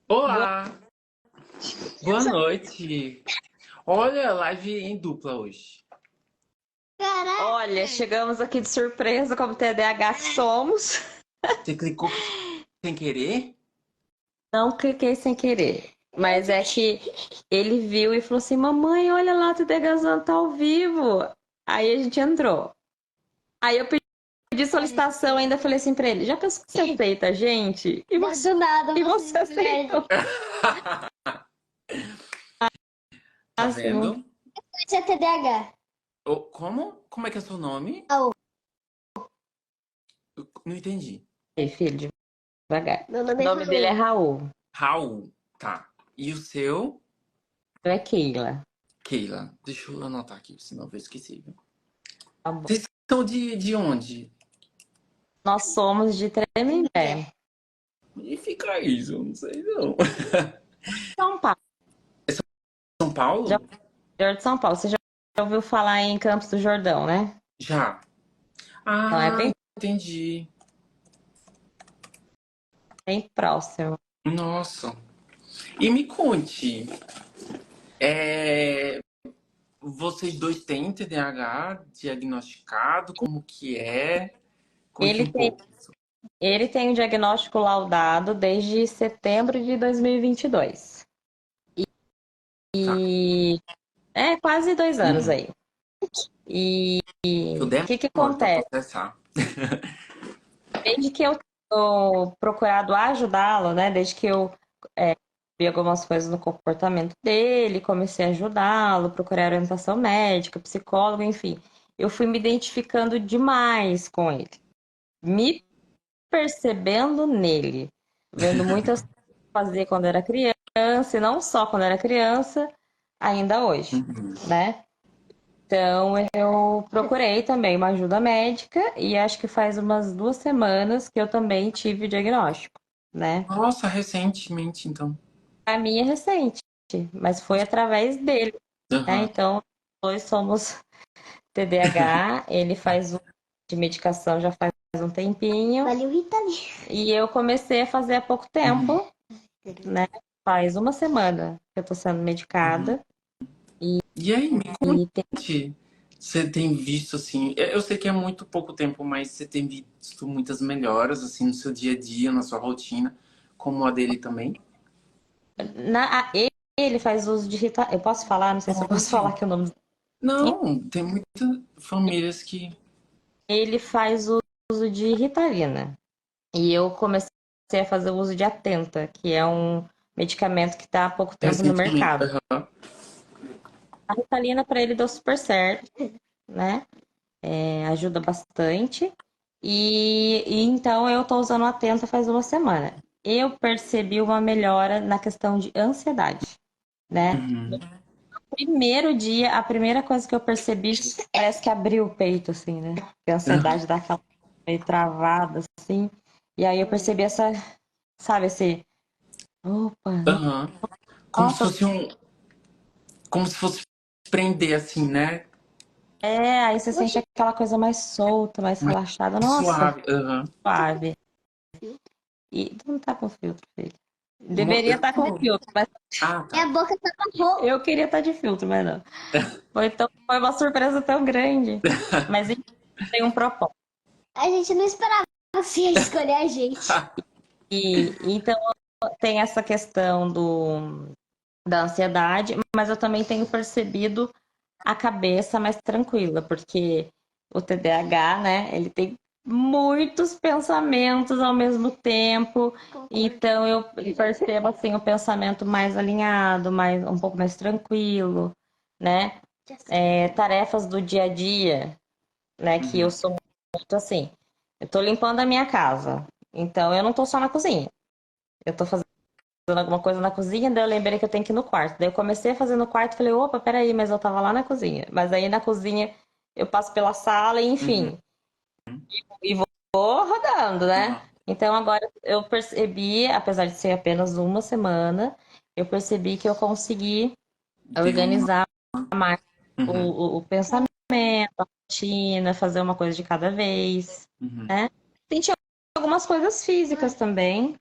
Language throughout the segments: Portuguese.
Boa Olá, boa noite. Olha, live em dupla hoje. Caraca. Olha, chegamos aqui de surpresa, como TDAH que somos. Você clicou sem querer? Não cliquei sem querer. Mas é que ele viu e falou assim: Mamãe, olha lá, o TDAHzão tá ao vivo. Aí a gente entrou. Aí eu pedi solicitação, ainda falei assim pra ele: Já pensou que você aceita a gente? Do nada, E você você simplesmente. aceitou. Tá Máximo. vendo? Isso é TDAH. Como? Como é que é seu nome? Oh, Eu não entendi. Ei, filho, devagar. meu O nome é nome dele é Raul. Raul. Raul. Tá. E o seu? Não é Keila. Keila. Deixa eu anotar aqui, senão eu vou esquecer, viu? Tá bom. Vocês são de onde? Nós somos de Tremembé, E fica isso, eu não sei não. São Paulo. São Já, Paulo? de São Paulo. Você já ouviu falar em Campos do Jordão, né? Já. Então é Ah, bem, entendi. bem próximo. Nossa. E me conte, é, vocês dois têm TDAH diagnosticado? Como que é? Conte Ele um tem, pouco. ele tem um diagnóstico laudado desde setembro de 2022. Tá. E é quase 2 anos Uhum. aí. E Eu o que demoro pra acontece? processar. Desde que eu tô procurado ajudá-lo, né? Desde que eu vi algumas coisas no comportamento dele, comecei a ajudá-lo, procurei orientação médica, psicólogo, enfim. Eu fui me identificando demais com ele, me percebendo nele, vendo muitas coisas fazer quando era criança, e não só quando era criança, ainda hoje, Uhum. né? Então eu procurei também uma ajuda médica e acho que faz umas 2 semanas que eu também tive o diagnóstico, né? Nossa, recentemente, então. A minha é recente, mas foi através dele, né? Aham. Então, nós somos TDAH, ele faz uso de medicação já faz um tempinho, Valeu, Ritalina. e eu comecei a fazer há pouco Uhum. tempo, né? Faz uma semana que eu tô sendo Uhum. medicada E aí, me e tem- conte. Você tem visto, assim, eu sei que é muito pouco tempo, mas você tem visto muitas melhoras, assim, no seu dia a dia, na sua rotina, como a dele também? ele faz uso de Eu posso falar? Não sei se eu posso Pode. falar que o nome. Não, tem muitas famílias que. Ele faz uso de Ritalina. E eu comecei a fazer o uso de Atenta, que é um medicamento que está há pouco tempo no Recentemente. mercado. Aham. A Ritalina para ele deu super certo, né? Ajuda bastante. E então eu tô usando a Atenta faz uma semana. Eu percebi uma melhora na questão de ansiedade, né? Uhum. Primeiro dia, a primeira coisa que eu percebi parece que abriu o peito, assim, né? Porque a ansiedade dá aquela meio travada, assim. E aí eu percebi essa, sabe, esse, opa, Aham. Como se nossa, fosse um. Como se fosse prender, assim, né? aí você sente aquela coisa mais solta, mais Mais relaxada. Nossa, suave. Aham. suave. E tu não tá com filtro, filho. Deveria Eu estar com tô. filtro, mas Ah, Minha tá. boca tá roxa. eu queria estar de filtro, mas não. Foi uma surpresa tão grande. Mas enfim, tem um propósito. A gente não esperava você escolher a gente. E então tem essa questão da ansiedade, mas eu também tenho percebido a cabeça mais tranquila, porque o TDAH, né, ele tem muitos pensamentos ao mesmo tempo, então eu percebo assim o pensamento mais alinhado, mais um pouco mais tranquilo, né? Tarefas do dia a dia, né, que eu Uhum. sou muito assim, eu tô limpando a minha casa, então eu não tô só na cozinha. Eu tô fazendo alguma coisa na cozinha, daí eu lembrei que eu tenho que ir no quarto. Daí eu comecei a fazer no quarto, falei, opa, peraí, mas eu tava lá na cozinha. Mas aí na cozinha eu passo pela sala, Uhum. enfim, e vou rodando, né? Aham. Então agora eu percebi, apesar de ser apenas uma semana, eu percebi que eu consegui Deu uma. organizar mais Uhum. o pensamento, a rotina, fazer uma coisa de cada vez, Uhum. né? Senti algumas coisas físicas também,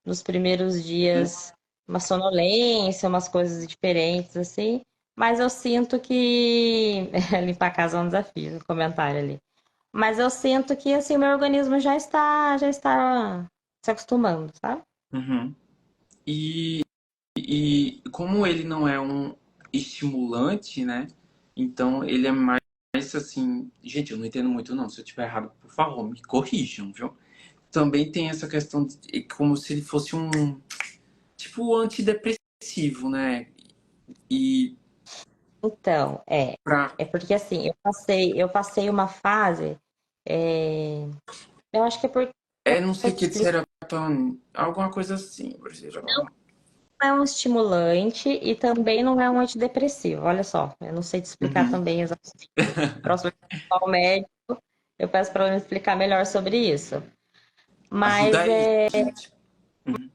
nos primeiros dias uma sonolência, umas coisas diferentes, assim. Mas eu sinto que. Limpar a casa é um desafio, no comentário ali. Mas eu sinto que, assim, meu organismo já está se acostumando, sabe? Uhum. E, e como ele não é um estimulante, né? Então ele é mais assim. Gente, eu não entendo muito, não. Se eu estiver errado, por favor, me corrijam, viu? Também tem essa questão de como se ele fosse um tipo antidepressivo, né? E Então, é. pra. É porque, assim, eu passei uma fase. é, Eu acho que é porque É não sei eu o te que de explico. serotonina, alguma coisa assim. Não é um estimulante e também não é um antidepressivo. Olha só, eu não sei te explicar Uhum. também exatamente. Próximo ao médico, eu peço para ela me explicar melhor sobre isso. Ajuda Mas aí, é, gente. Uhum.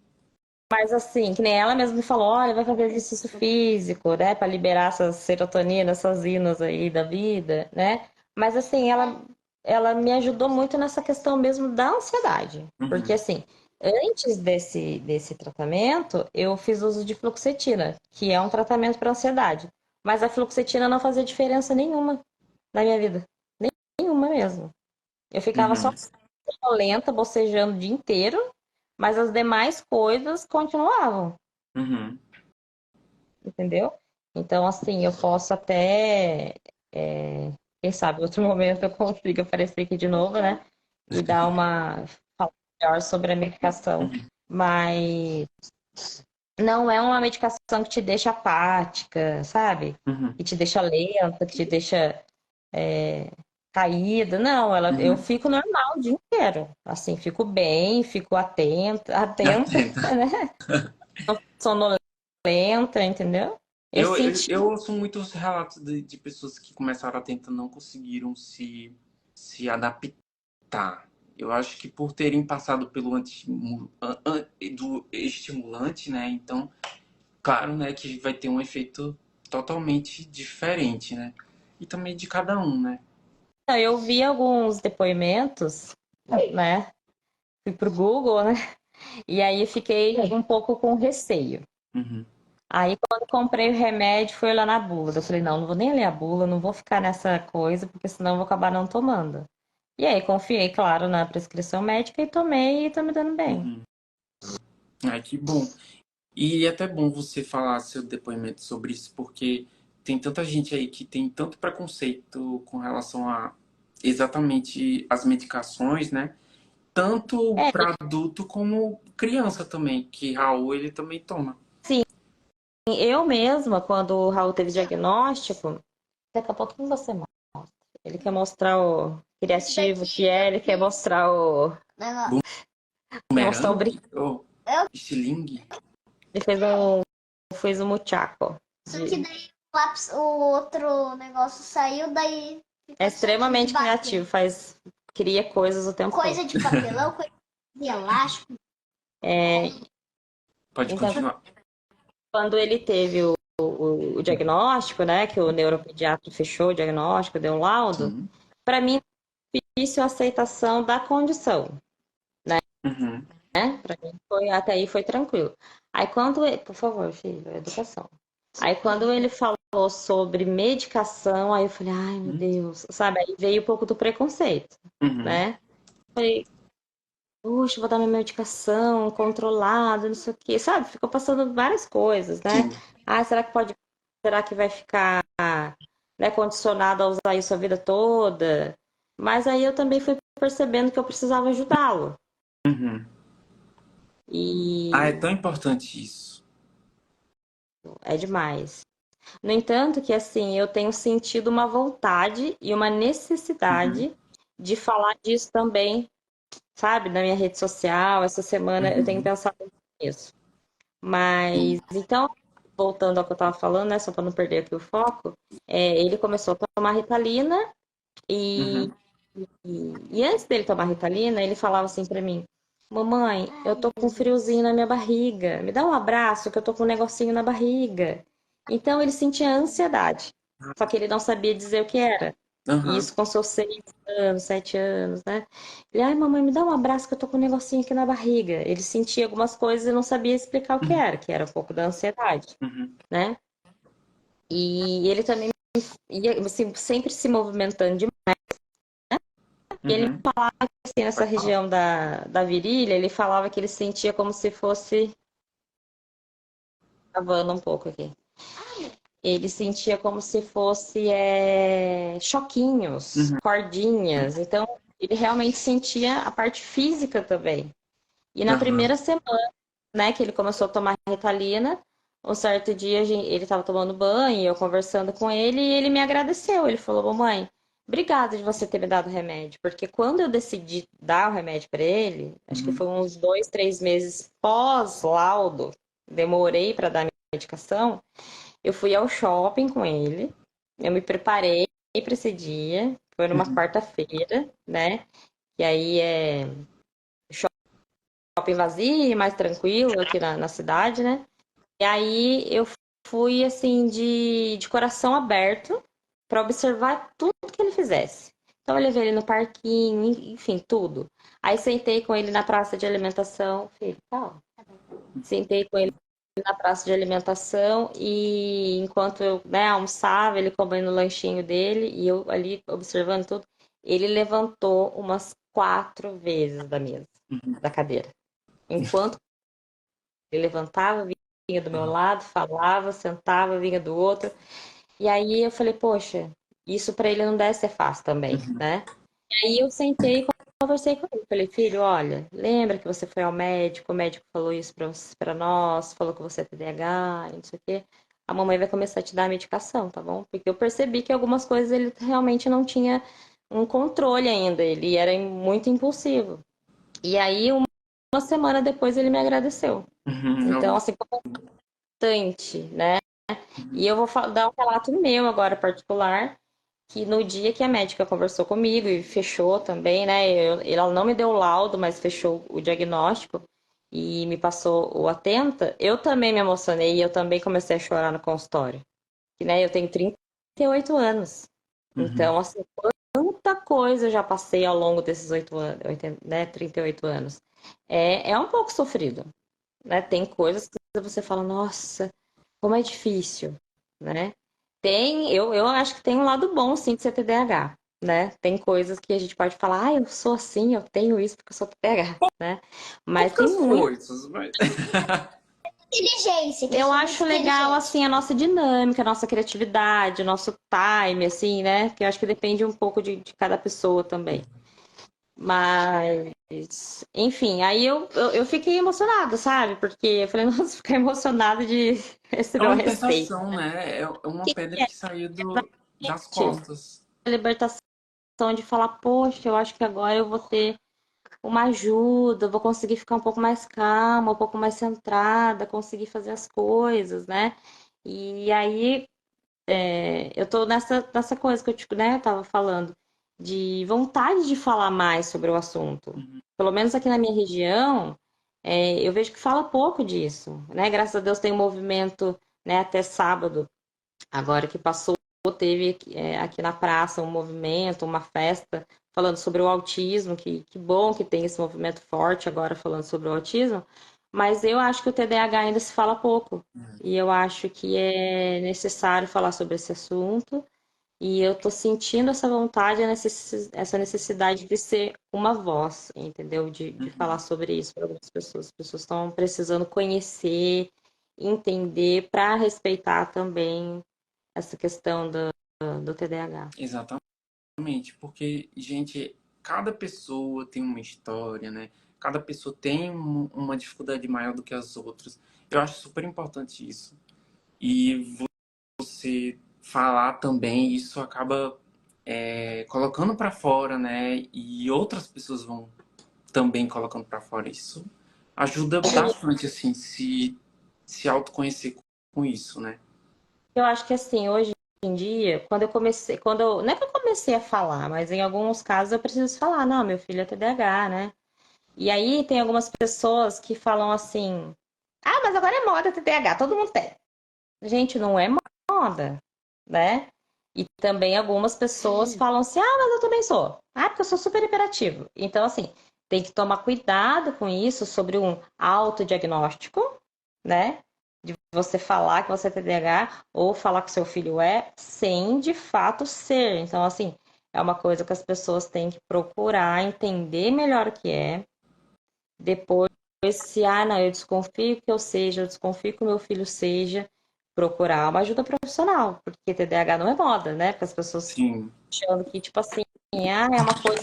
mas assim, que nem ela mesma me falou, olha, vai fazer exercício físico, né, para liberar essas serotonina, essas inas aí da vida, né? Mas assim, ela me ajudou muito nessa questão mesmo da ansiedade, porque Uhum. assim, antes desse tratamento, eu fiz uso de fluoxetina, que é um tratamento para ansiedade, mas a fluoxetina não fazia diferença nenhuma na minha vida, nenhuma mesmo. Eu ficava só Uhum. lenta, bocejando o dia inteiro, mas as demais coisas continuavam. Uhum. Entendeu? Então, assim, eu posso até, quem sabe, em outro momento eu consiga aparecer aqui de novo, né? E dar uma falar melhor sobre a medicação. Uhum. Mas não é uma medicação que te deixa apática, sabe? Uhum. Que te deixa lenta, que te deixa caída. Não, eu Uhum. fico normal o dia inteiro. Assim, fico bem, fico atenta, Atenta. né? Sonolenta, entendeu? Eu senti. Eu ouço muitos relatos de pessoas que começaram a tentar não conseguiram se adaptar. Eu acho que por terem passado pelo do estimulante, né? Então, claro, né, que vai ter um efeito totalmente diferente, né? E também de cada um, né? Eu vi alguns depoimentos, né? Fui pro Google, né? E aí fiquei um pouco com receio. Uhum. Aí quando comprei o remédio, fui lá na bula. Eu falei, não, não vou nem ler a bula, não vou ficar nessa coisa, porque senão eu vou acabar não tomando. E aí confiei, claro, na prescrição médica e tomei e tá me dando bem. Uhum. Ai, que bom. E é até bom você falar seu depoimento sobre isso, porque tem tanta gente aí que tem tanto preconceito com relação a exatamente as medicações, né? Tanto É, para adulto como criança também, que Raul ele também toma. sim, eu mesma, quando o Raul teve diagnóstico, daqui a pouquinho você mostra. Ele quer mostrar o criativo que é, ele quer mostrar o Bumerangue brinquedo. ou estilingue. Ele fez um muchaco. Só que daí o lápis, o outro negócio saiu, daí É ficou só aqueles extremamente bater. criativo, cria coisas o tempo todo. Coisa de papelão, coisa de elástico. É, Pode então, continuar. quando ele teve o diagnóstico, né, que o neuropediatra fechou o diagnóstico, deu um laudo, Sim. para mim foi difícil a aceitação da condição, Uhum. né? Para mim até aí foi tranquilo. Aí por favor, filho, educação. Aí quando ele falou sobre medicação, aí eu falei, ai meu Deus, sabe? Aí veio um pouco do preconceito, Uhum. né? Falei, puxa, vou dar minha medicação controlada, não sei o quê, sabe? Ficou passando várias coisas, né? Sim. Ah, será que vai ficar, né, condicionado a usar isso a vida toda? Mas aí eu também fui percebendo que eu precisava ajudá-lo. Uhum. Ah, é E tão importante isso. é demais. No entanto, que assim, eu tenho sentido uma vontade e uma Uhum. necessidade de falar disso também, sabe, na minha rede social. Essa semana eu tenho Uhum. pensado nisso. Mas, Sim. então, voltando ao que eu estava falando, né, só para não perder aqui o foco, ele começou a tomar Ritalina e, Uhum. e antes dele tomar Ritalina, ele falava assim para mim: Mamãe, eu tô com um friozinho na minha barriga, me dá um abraço que eu tô com um negocinho na barriga. Então ele sentia ansiedade, só que ele não sabia dizer o que era. E Aham. isso com seus 6 anos, 7 anos, né? Ele, ai, mamãe, me dá um abraço que eu tô com um negocinho aqui na barriga. Ele sentia algumas coisas e não sabia explicar o que era um pouco da ansiedade, Uhum. né? E ele também ia assim, sempre se movimentando demais. E ele Uhum. assim, nessa Pode falar. região da virilha, ele falava que ele sentia como se fosse. Travando um pouco aqui. Ele sentia como se fosse choquinhos, Uhum. cordinhas. Então, ele realmente sentia a parte física também. E na Aham. primeira semana, né, que ele começou a tomar Ritalina, um certo dia ele estava tomando banho, eu conversando com ele, e ele me agradeceu. Ele falou: mamãe, obrigada de você ter me dado o remédio, porque quando eu decidi dar o remédio para ele, acho que Uhum. foi uns 2, 3 meses pós-laudo, demorei para dar a medicação. Eu fui ao shopping com ele, eu me preparei para esse dia, foi numa Uhum. quarta-feira, né? E aí é shopping vazio, mais tranquilo aqui na cidade, né? E aí eu fui assim de coração aberto para observar tudo que ele fizesse. Então eu levei ele no parquinho, enfim, tudo. Aí sentei com ele na praça de alimentação, filho, calma. Sentei com ele na praça de alimentação e enquanto eu, né, almoçava, ele comendo o lanchinho dele e eu ali observando tudo, ele levantou umas 4 vezes da mesa, Uhum. da cadeira. Enquanto ele levantava, vinha do meu Aham. lado, falava, sentava, vinha do outro. E aí eu falei, poxa, isso para ele não deve ser fácil também, Uhum. né? E aí eu sentei e conversei com ele. Falei, filho, olha, lembra que você foi ao médico, o médico falou isso para nós, falou que você é TDAH, e não sei o quê. A mamãe vai começar a te dar a medicação, tá bom? Porque eu percebi que algumas coisas ele realmente não tinha um controle ainda, ele era muito impulsivo. E aí, uma semana depois, ele me agradeceu. Então, Uhum. assim, foi bastante, né? E Uhum. eu vou dar um relato meu agora particular, que no dia que a médica conversou comigo e fechou também, né? Ela não me deu o laudo, mas fechou o diagnóstico e me passou o Atenta, eu também me emocionei e eu também comecei a chorar no consultório. Que, né, eu tenho 38 anos. Uhum. Então, assim, quanta coisa eu já passei ao longo desses 8 anos, 38 anos. É um pouco sofrido, né? Tem coisas que você fala, nossa, como é difícil, né? Eu acho que tem um lado bom, sim, de ser TDAH, né? Tem coisas que a gente pode falar, ah, eu sou assim, eu tenho isso porque eu sou TDAH, né? Mas tem Poucas muito. coisas, mas. Inteligência, Eu questão de acho legal, inteligência. assim, a nossa dinâmica, a nossa criatividade, o nosso time, assim, né? Que eu acho que depende um pouco de cada pessoa também. Mas, enfim, aí eu fiquei emocionada, sabe? Porque eu falei, nossa, ficar emocionada de É receber uma uma receita. libertação, né? É uma Que pedra é que saiu das exatamente costas. a libertação de falar, poxa, eu acho que agora eu vou ter uma ajuda, eu vou conseguir ficar um pouco mais calma, um pouco mais centrada, conseguir fazer as coisas, né? E aí eu tô nessa coisa que né, eu tava falando, de vontade de falar mais sobre o assunto. Uhum. Pelo menos aqui na minha região, eu vejo que fala pouco disso, né? Graças a Deus tem um movimento, né, até sábado, agora que passou, teve aqui na praça um movimento, uma festa falando sobre o autismo, que bom que tem esse movimento forte agora falando sobre o autismo, mas eu acho que o TDAH ainda se fala pouco. E eu acho que é necessário falar sobre esse assunto. E eu tô sentindo essa vontade, essa necessidade de ser uma voz, entendeu? De falar Uhum. sobre isso para algumas pessoas. As pessoas estão precisando conhecer, entender, para respeitar também essa questão do TDAH. Exatamente, porque, gente, cada pessoa tem uma história, né? Cada pessoa tem uma dificuldade maior do que as outras. Eu acho super importante isso. E você falar também, isso acaba colocando para fora, né? E outras pessoas vão também colocando para fora. Isso ajuda bastante, assim, se autoconhecer com isso, né? Eu acho que assim, hoje em dia, não é que eu comecei a falar, mas em alguns casos eu preciso falar, não, meu filho é TDAH, né? E aí tem algumas pessoas que falam assim: ah, mas agora é moda TDAH, todo mundo tem. Gente, não é moda, né? E também algumas pessoas falam assim, ah, mas eu também sou. Ah, porque eu sou super hiperativo. Então, assim, tem que tomar cuidado com isso sobre um autodiagnóstico, né? De você falar que você é TDAH ou falar que seu filho é, sem de fato ser. Então, assim, é uma coisa que as pessoas têm que procurar entender melhor o que é. Depois, se, ah, não, eu desconfio que eu seja, eu desconfio que o meu filho seja, procurar uma ajuda profissional, porque TDAH não é moda, né? Porque as pessoas Sim. achando que, tipo assim, ah, é uma coisa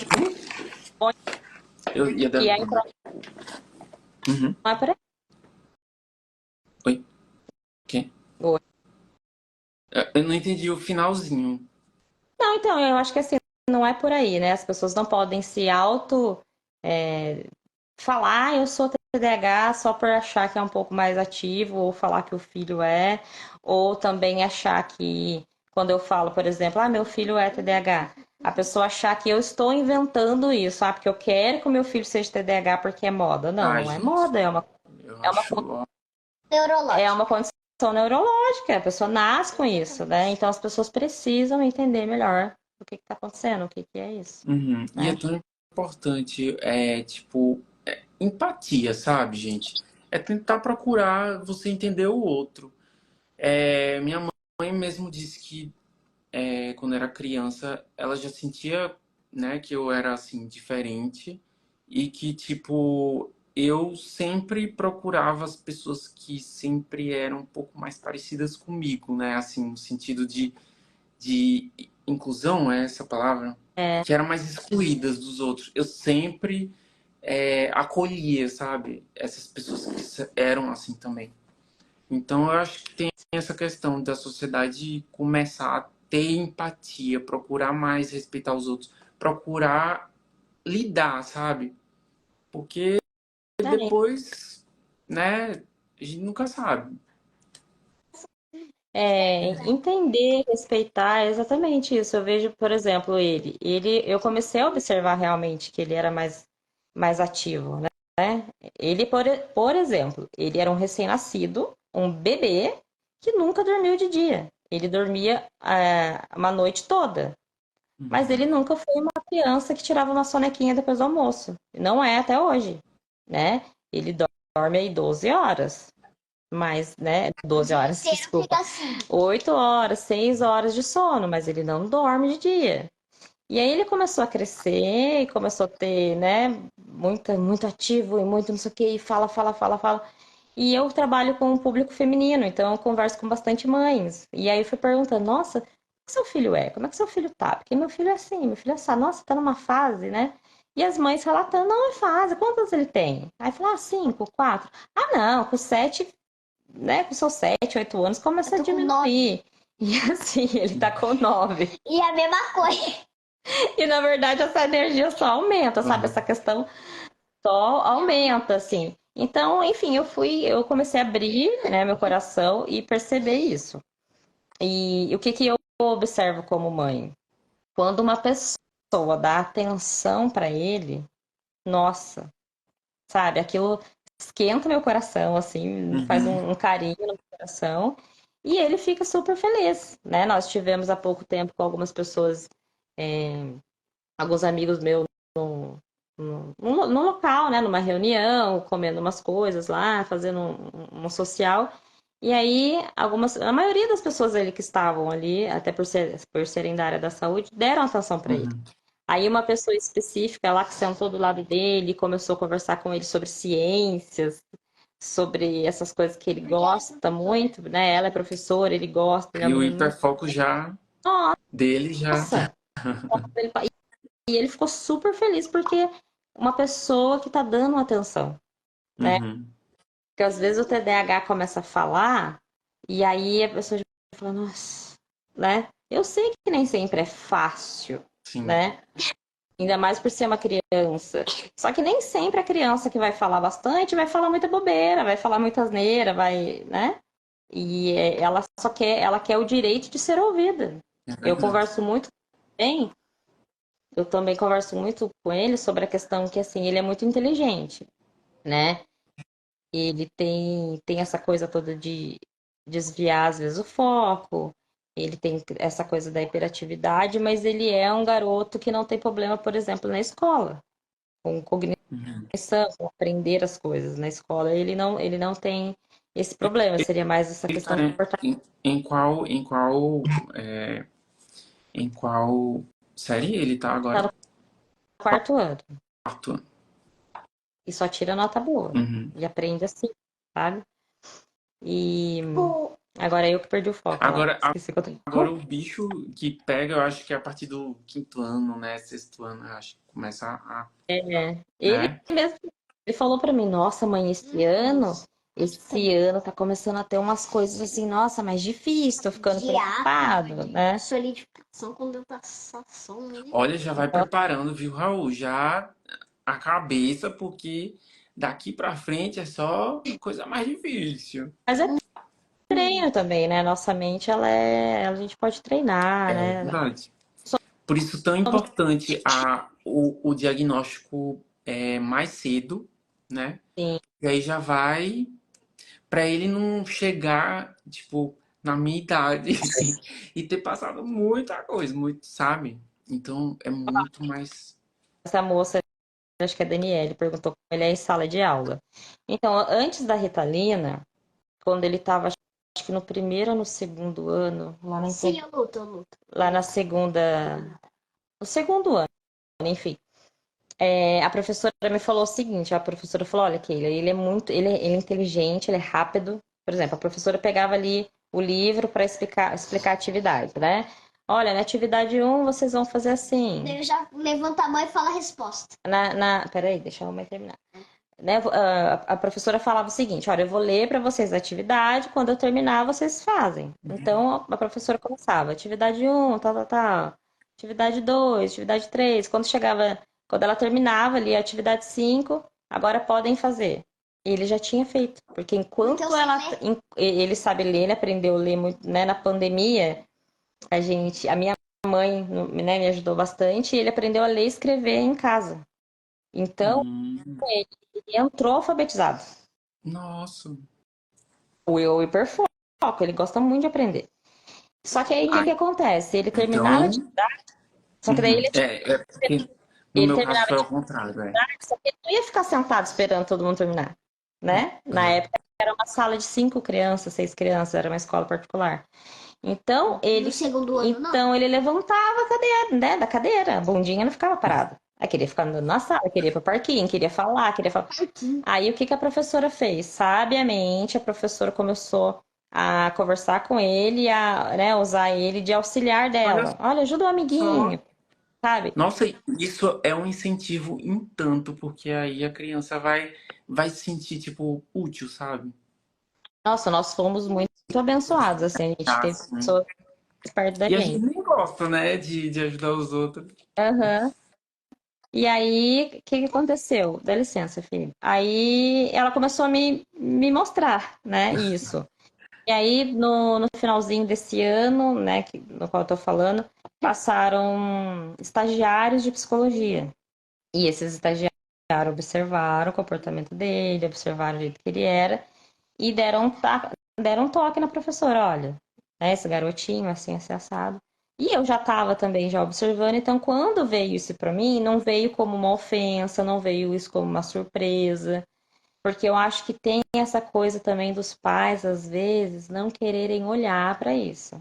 Eu ia dar. que é improvável, Uhum. não é por aí. Oi? Quê? Eu não entendi o finalzinho. Não, então, eu acho que assim, não é por aí, né? As pessoas não podem se auto falar, eu sou TDAH só por achar que é um pouco mais ativo, ou falar que o filho é, ou também achar que, quando eu falo, por exemplo, ah, meu filho é TDAH, a pessoa achar que eu estou inventando isso, ah, porque eu quero que o meu filho seja TDAH porque é moda. Não, Ai, não é gente, moda, eu é uma, acho. é Neurológico. uma condição neurológica, a pessoa nasce com isso, né? Então as pessoas precisam entender melhor o que está acontecendo, o que que é isso, Uhum. E é né? tão importante, tipo, empatia, sabe, gente? É tentar procurar você entender o outro. Minha mãe mesmo disse que quando era criança, ela já sentia, né, que eu era assim diferente e que tipo eu sempre procurava as pessoas que sempre eram um pouco mais parecidas comigo, né, assim, no sentido de inclusão, é essa a palavra, É, que eram mais excluídas dos outros. Eu sempre acolhia, sabe, essas pessoas que eram assim também. Então, eu acho que tem essa questão da sociedade começar a ter empatia, procurar mais respeitar os outros, procurar lidar, sabe? Porque é, depois, né, a gente nunca sabe. entender, respeitar, é exatamente isso. Eu vejo, por exemplo, eu comecei a observar realmente que ele era mais ativo, né? Ele, por exemplo, ele era um recém-nascido, um bebê que nunca dormiu de dia. Ele dormia uma noite toda, mas ele Uhum. nunca foi uma criança que tirava uma sonequinha depois do almoço. Não é até hoje, né? Ele dorme aí 12 horas. Mas, né, O 12 dia horas, inteiro desculpa. fica assim. 8 horas, 6 horas de sono, mas ele não dorme de dia. E aí ele começou a crescer e começou a ter, né, muito ativo e muito não sei o que, e fala, fala, fala, fala. E eu trabalho com o público feminino, então eu converso com bastante mães. E aí eu fui perguntando, nossa, como que seu filho é? Como é que seu filho tá? Porque meu filho é assim, meu filho é assim, nossa, tá numa fase, né? E as mães relatando, não é fase, quantos ele tem? Aí fala, ah, 5, 4. Ah, não, com 7, né, com seus 7, 8 anos, Eu começa a tô com 9. diminuir. E assim, ele tá com 9. E a mesma coisa. E na verdade essa energia só aumenta, sabe? Essa Uhum. questão só aumenta, assim. Então, enfim, eu comecei a abrir, né, meu coração e perceber isso. E o que que eu observo como mãe? Quando uma pessoa dá atenção para ele, nossa, sabe? Aquilo esquenta meu coração, assim, faz Uhum. um carinho no meu coração. E ele fica super feliz, né? Nós tivemos há pouco tempo com algumas pessoas, alguns amigos meus num local, né? Numa reunião, comendo umas coisas lá, fazendo um social. E aí, a maioria das pessoas ali que estavam ali, até por serem da área da saúde, deram atenção para ele. Uhum. Aí uma pessoa específica lá que sentou do lado dele, começou a conversar com ele sobre ciências, sobre essas coisas que ele gosta muito, né? Ela é professora, ele gosta, ele é um E o menino. hiperfoco já dele já. Nossa! E ele ficou super feliz porque uma pessoa que tá dando atenção, né? Uhum. Porque às vezes o TDAH começa a falar e aí a pessoa já fala, nossa, né? Eu sei que nem sempre é fácil, Sim. né? Ainda mais por ser uma criança. Só que nem sempre a criança que vai falar bastante vai falar muita bobeira, vai falar muita asneira, vai, né? Ela quer o direito de ser ouvida. É Eu verdade. converso muito bem, eu também converso muito com ele sobre a questão que assim, ele é muito inteligente, né? Ele tem essa coisa toda de desviar às vezes o foco. Ele tem essa coisa da hiperatividade, mas ele é um garoto que não tem problema, por exemplo, na escola, com cognição, Uhum. com aprender as coisas. Na escola ele não tem esse problema, seria mais essa Ele tá, questão né? comportamental. É, em qual série ele tá Tá agora? no quarto ano Quarto. e só tira nota boa. Uhum. E aprende assim, sabe? E Tipo, agora eu que perdi o foco lá. Agora, Esqueci que eu tenho. agora o bicho que pega, eu acho que é a partir do quinto ano, né? Sexto ano, eu acho que começa Ele né? mesmo, ele falou pra mim, nossa, mãe, esse ano tá começando a ter umas coisas assim, nossa, mais difícil, tô ficando preocupado, né? solidificação, condensação, né? Olha, já vai preparando, viu, Raul? Já a cabeça, porque daqui pra frente é só coisa mais difícil. Mas é treino também, né? Nossa mente, a gente pode treinar, É né? verdade. Por isso tão Somos- importante o diagnóstico mais cedo, né? Sim, E aí já vai para ele não chegar, tipo, na minha idade e ter passado muita coisa, muito, sabe? Então é muito mais. essa moça, acho que é a Daniele, perguntou como ele é em sala de aula. Então, antes da Ritalina, quando ele tava, acho que no primeiro ou no segundo ano, Sim, eu luto. lá na segunda, no segundo ano, enfim. A professora me falou o seguinte, a professora falou, olha, Keila, ele é inteligente, ele é rápido. Por exemplo, a professora pegava ali o livro para explicar a atividade, né? Olha, na atividade um vocês vão fazer assim. Ele já levanta a mão e fala a resposta. Peraí, deixa eu terminar. Né? A professora falava o seguinte, olha, eu vou ler para vocês a atividade, quando eu terminar, vocês fazem. Então, a professora começava, atividade um, tal, tal, tal. Atividade 2, atividade 3. Quando ela terminava ali a atividade 5, agora podem fazer. Ele já tinha feito, porque enquanto Então, ele sabe ler, ele aprendeu a ler muito, né? Na pandemia, a minha mãe, né, me ajudou bastante, e ele aprendeu a ler e escrever em casa. Então, Hum, ele entrou alfabetizado. nossa. O hiperfoco, ele gosta muito de aprender. Só que aí o que Ah, que acontece? Ele terminava então. de só que daí Uhum. É porque no ele meu caso terminava foi de ao contrário, é. só que ele não ia ficar sentado esperando todo mundo terminar, né? Na Aham. época era uma sala de 5 crianças, 6 crianças, era uma escola particular. Então no segundo ano, não. então ele levantava a cadeira, né, da cadeira, a bundinha não ficava parada. Aí queria ficar andando na sala, queria ir pro parquinho, queria falar, queria falar. Aí o que que a professora fez? Sabiamente, a professora começou a conversar com ele, né, usar ele de auxiliar Olha dela. Olha, ajuda o só. amiguinho, sabe? Nossa, isso é um incentivo em tanto, porque aí a criança vai se sentir, tipo, útil, sabe? Nossa, nós fomos muito abençoados, assim, a gente Ah, teve sim. pessoas perto da E a gente gente. nem gosta, né, de ajudar os outros. Aham. E aí, o que que aconteceu? Dá licença, filho. Aí ela começou a me mostrar, né, isso. E aí, no finalzinho desse ano, né, no qual eu tô falando, passaram estagiários de psicologia. E esses estagiários observaram o comportamento dele, observaram o jeito que ele era, e deram um toque na professora, olha, né, esse garotinho, assim, assim, assado. E eu já estava também já observando, então quando veio isso para mim, não veio como uma ofensa, não veio isso como uma surpresa, porque eu acho que tem essa coisa também dos pais, às vezes, não quererem olhar para isso,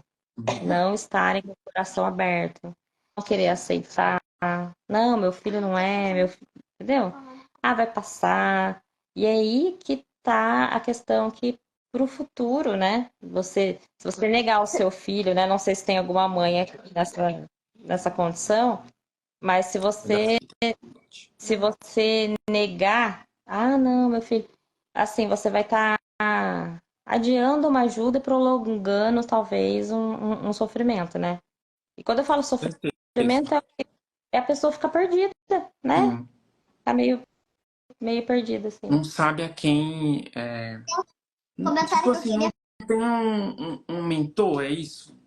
não estarem com o coração aberto, não querer aceitar. Não, meu filho não é, entendeu? Ah, vai passar. E aí que tá a questão que pro futuro, né? Se você negar o seu filho, né? Não sei se tem alguma mãe aqui nessa condição, mas Já fica. se você negar, ah, não, meu filho, assim, você vai estar adiando uma ajuda e prolongando talvez um sofrimento, né? E quando eu falo Certeza. sofrimento, é a pessoa ficar perdida, né? Sim. Ficar meio perdida, assim. Não sabe a quem. Comentário Tipo que eu assim, não queria. tem um mentor, é isso?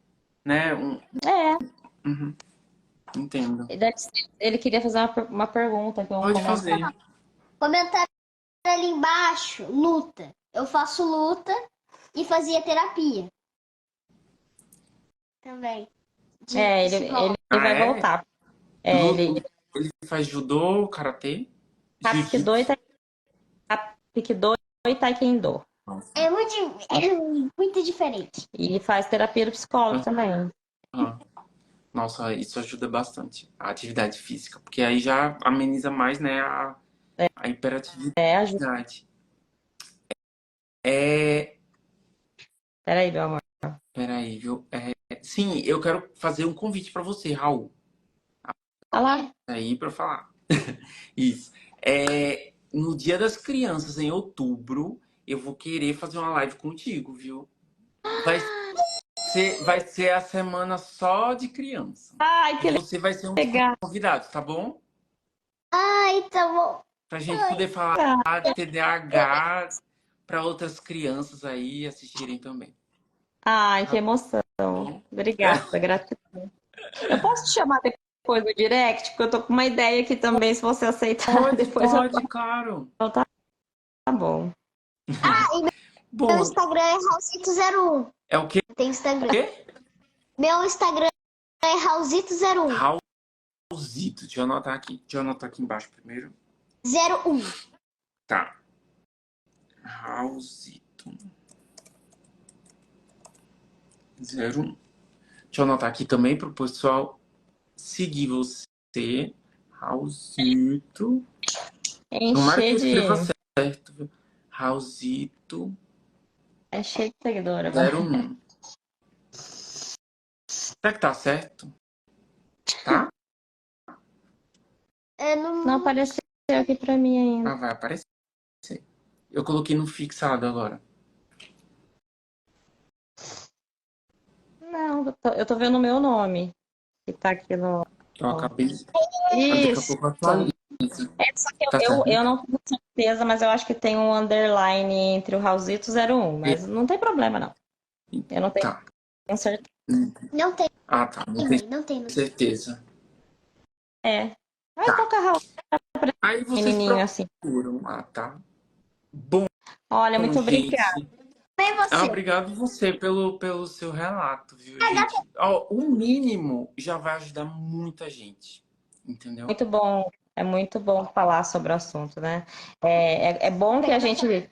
Né? É, Uhum, entendo. ele queria fazer uma pergunta, aqui, um Pode comentário. fazer. Comentário ali embaixo, luta. Eu faço luta e fazia terapia. também. De Ele psicólogo. vai é? voltar. Ele Ele faz judô, karatê, Hapkido e jiu-jitsu. Hapkido e Taekwondo. É muito, é muito diferente. E faz terapia do psicólogo também. Ah, nossa, isso ajuda bastante a atividade física, porque aí já ameniza mais, né, a Ajuda. hiperatividade. É, Peraí, meu amor. peraí, viu? Sim, eu quero fazer um convite pra você, Raul, Olha lá. aí pra falar. Isso. No Dia das Crianças, em outubro, eu vou querer fazer uma live contigo, viu? Vai vai ser a semana só de criança. Ai, E que você vai ser um dos legal. convidados, tá bom? Ai, tá bom. Pra gente poder falar de TDAH para outras crianças aí assistirem também. Ai, que Tá emoção. bom? Obrigada, gratidão. Eu posso te chamar depois do direct? Porque eu tô com uma ideia aqui também, se você aceitar. Pode, Depois eu pode, claro. falo, tá bom. Ah, e meu Bom, Instagram é Raulzito01. é o quê? Tem Instagram. Meu Instagram é Raulzito01. Raulzito. Deixa eu anotar aqui. Deixa eu anotar aqui embaixo primeiro. 01. Tá. Raulzito. 01. Deixa eu anotar aqui também pro pessoal seguir você. Raulzito. Tomara que eu escreva Encher de. certo, viu? Raulzito É cheio de seguidor agora. 01. Será que tá certo? Tá? É Não no... apareceu aqui pra mim ainda. Ah, vai aparecer. Eu coloquei no fixado agora. Não, eu tô vendo o meu nome, que tá aqui no. Eu acabei. Daqui a Isso. pouco atualiza. Só que Tá eu, certo, né? eu não tenho certeza, mas eu acho que tem um underline entre o Raulzito 01, mas não tem problema, não. Eu não tenho Tá. certeza. Não tem, Ah, tá. Não tenho não tem. certeza. É. Vai Tá. colocar Raul Aí vocês pequenininho assim. procuram lá, tá? Bom, Olha, muito obrigada. gente. Bem você. Obrigado você pelo seu relato, viu, gente? Ó, o mínimo já vai ajudar muita gente. Entendeu? Muito bom. É muito bom falar sobre o assunto, né? É bom que a gente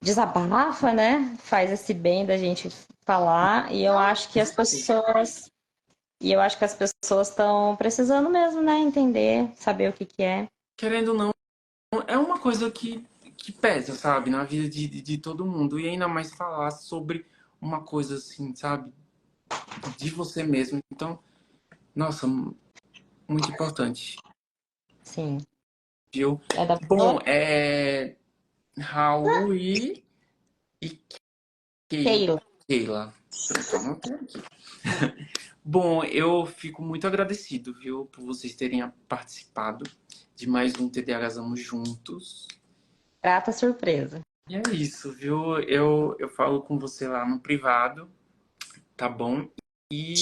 desabafa, né? Faz esse bem da gente falar. E eu acho que as pessoas estão precisando mesmo, né? Entender, saber o que que é. Querendo ou não, é uma coisa que pesa, sabe? Na vida de todo mundo. E ainda mais falar sobre uma coisa assim, sabe? De você mesmo. Então, nossa, muito importante, Sim. viu? É da Bom, pessoa? Raul e Keila. Keila. Pronto, anotei aqui. Bom, eu fico muito agradecido, viu, por vocês terem participado de mais um TDAHzamos juntos. Grata surpresa. E é isso, viu? Eu falo com você lá no privado, tá bom? E